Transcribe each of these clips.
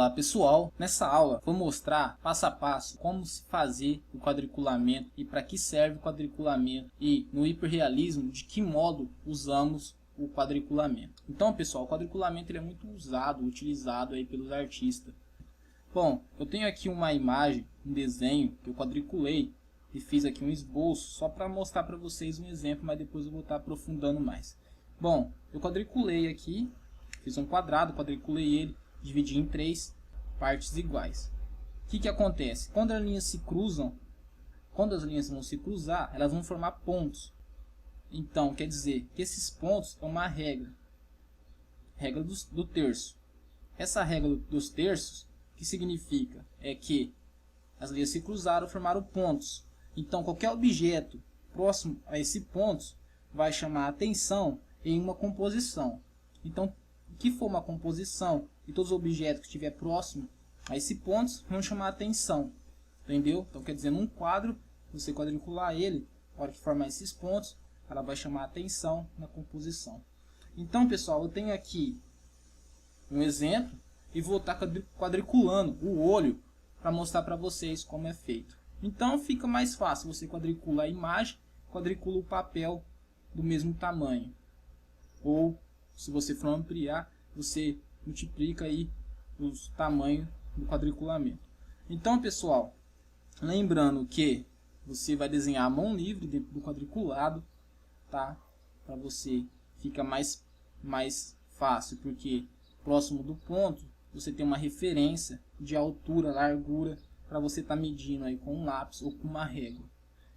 Olá pessoal, nessa aula vou mostrar passo a passo como se fazer o quadriculamento e para que serve o quadriculamento e no hiperrealismo de que modo usamos o quadriculamento. Então pessoal, o quadriculamento ele é muito utilizado aí pelos artistas. Bom, eu tenho aqui uma imagem, um desenho que eu quadriculei e fiz aqui um esboço só para mostrar para vocês um exemplo, mas depois eu vou estar aprofundando mais. Bom, eu quadriculei aqui, fiz um quadrado, quadriculei ele, dividi em 3 partes iguais. O que acontece? Quando as linhas se cruzam, quando as linhas vão se cruzar, elas vão formar pontos. Então, quer dizer que esses pontos é uma regra do terço. Essa regra dos terços, que significa é que as linhas se cruzaram e formaram pontos. Então, qualquer objeto próximo a esse ponto vai chamar a atenção em uma composição. Então, o que for uma composição e todos os objetos que estiver próximo a esse ponto vão chamar a atenção. Entendeu? Então, quer dizer, num quadro, você quadricular ele, na hora que formar esses pontos, ela vai chamar a atenção na composição. Então, pessoal, eu tenho aqui um exemplo e vou estar quadriculando o olho para mostrar para vocês como é feito. Então, fica mais fácil. Você quadricula a imagem, quadricula o papel do mesmo tamanho. Ou, se você for ampliar, você multiplica aí os tamanhos do quadriculamento. Então, pessoal, lembrando que você vai desenhar a mão livre do quadriculado, tá? Para você fica mais fácil, porque próximo do ponto você tem uma referência de altura, largura, para você estar medindo aí com um lápis ou com uma régua.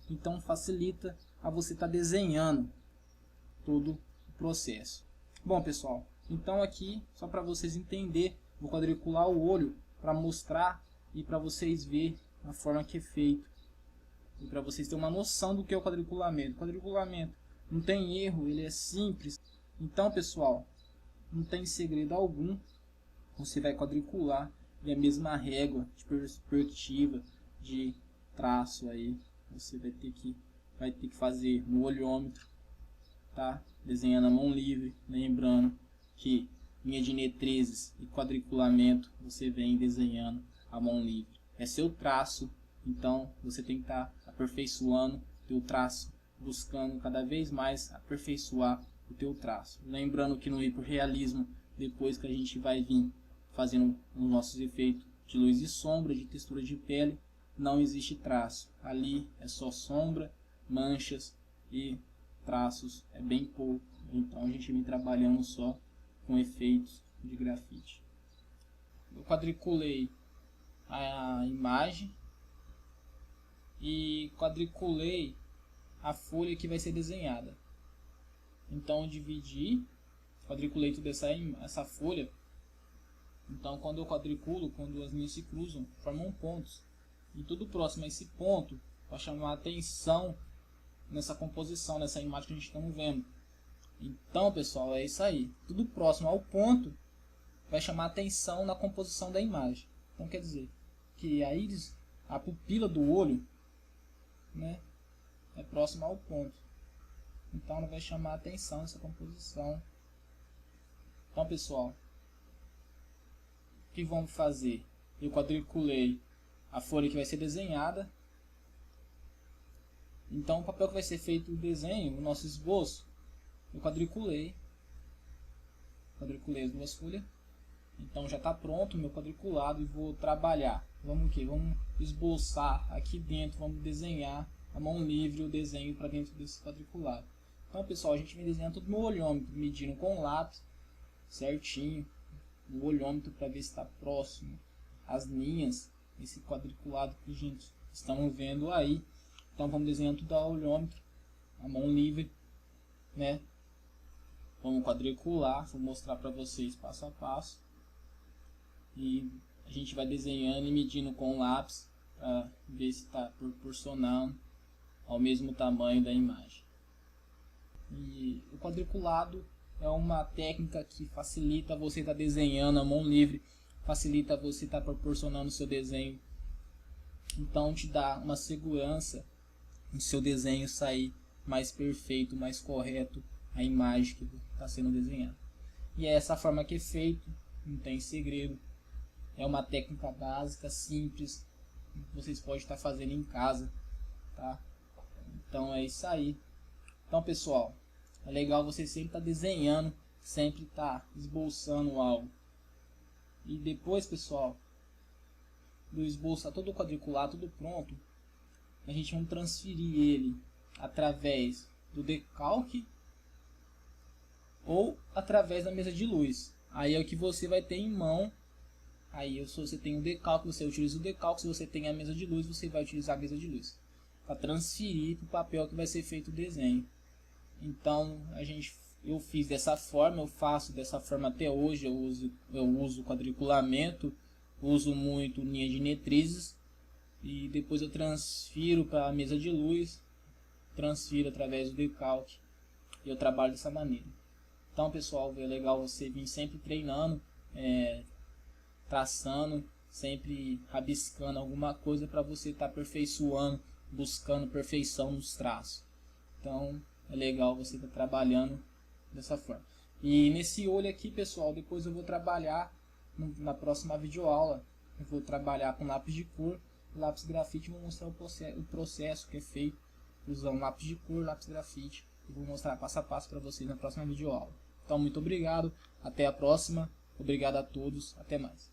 Então facilita a você estar desenhando todo o processo. Bom pessoal, então aqui só para vocês entenderem, vou quadricular o olho para mostrar e para vocês verem a forma que é feito. E para vocês terem uma noção do que é o quadriculamento. O quadriculamento não tem erro, ele é simples. Então pessoal, não tem segredo algum. Você vai quadricular e a mesma régua de perspectiva, de traço aí, você vai ter que fazer no olhômetro, tá? Desenhando a mão livre, lembrando que linha de diretrizes e quadriculamento você vem desenhando a mão livre. É seu traço, então você tem que estar aperfeiçoando o teu traço, buscando cada vez mais aperfeiçoar o teu traço. Lembrando que no hiperrealismo, depois que a gente vai vir fazendo os nossos efeitos de luz e sombra, de textura de pele, não existe traço. Ali é só sombra, manchas e traços, é bem pouco. Então a gente vem trabalhando só com efeitos de grafite. Eu quadriculei a imagem e quadriculei a folha que vai ser desenhada. Então eu dividi, quadriculei toda essa folha. Então quando eu quadriculo, quando as linhas se cruzam, formam pontos. E tudo próximo a esse ponto vai chamar a atenção nessa composição, nessa imagem que a gente está vendo. Então pessoal, é isso aí. Tudo próximo ao ponto vai chamar a atenção na composição da imagem. Então quer dizer que a íris, a pupila do olho, né, é próxima ao ponto. Então ela vai chamar a atenção nessa composição. Então pessoal, o que vamos fazer? Eu quadriculei a folha que vai ser desenhada. Então o papel que vai ser feito o desenho, o nosso esboço, eu quadriculei as duas folhas. Então já está pronto o meu quadriculado e vou trabalhar. Vamos esboçar aqui dentro, vamos desenhar a mão livre o desenho para dentro desse quadriculado. Então pessoal, a gente vem desenhando tudo no olhômetro, medindo com o lápis certinho o olhômetro para ver se está próximo as linhas, esse quadriculado que a gente estamos vendo aí. Então vamos desenhando tudo ao olhômetro, a mão livre, né? Vamos quadricular, vou mostrar para vocês passo a passo. E a gente vai desenhando e medindo com o lápis para ver se está proporcionando ao mesmo tamanho da imagem. E o quadriculado é uma técnica que facilita você estar desenhando a mão livre, facilita você estar proporcionando o seu desenho. Então te dá uma segurança no seu desenho sair mais perfeito, mais correto a imagem que está sendo desenhada. E é essa forma que é feito, não tem segredo. É uma técnica básica, simples, que vocês podem estar fazendo em casa, tá? Então é isso aí. Então, pessoal, é legal você sempre estar desenhando, sempre estar esboçando algo. E depois, pessoal, do esboçar todo o quadriculado, tudo pronto, a gente vai transferir ele através do decalque ou através da mesa de luz. Aí é o que você vai ter em mão. Aí se você tem o decalque, você utiliza o decalque. Se você tem a mesa de luz, você vai utilizar a mesa de luz para transferir para o papel que vai ser feito o desenho. Então eu fiz dessa forma, eu faço dessa forma até hoje. Eu uso quadriculamento, uso muito linha de netrizes e depois eu transfiro para a mesa de luz, transfiro através do decalque e eu trabalho dessa maneira. Então, pessoal, é legal você vir sempre treinando, traçando, sempre rabiscando alguma coisa para você estar aperfeiçoando, buscando perfeição nos traços. Então é legal você estar trabalhando dessa forma. E nesse olho aqui, pessoal, depois eu vou trabalhar na próxima videoaula. Eu vou trabalhar com lápis de cor, lápis grafite. Vou mostrar o processo que é feito usando lápis de cor, lápis grafite. Eu vou mostrar passo a passo para vocês na próxima videoaula. Então, muito obrigado, até a próxima. Obrigado a todos, até mais.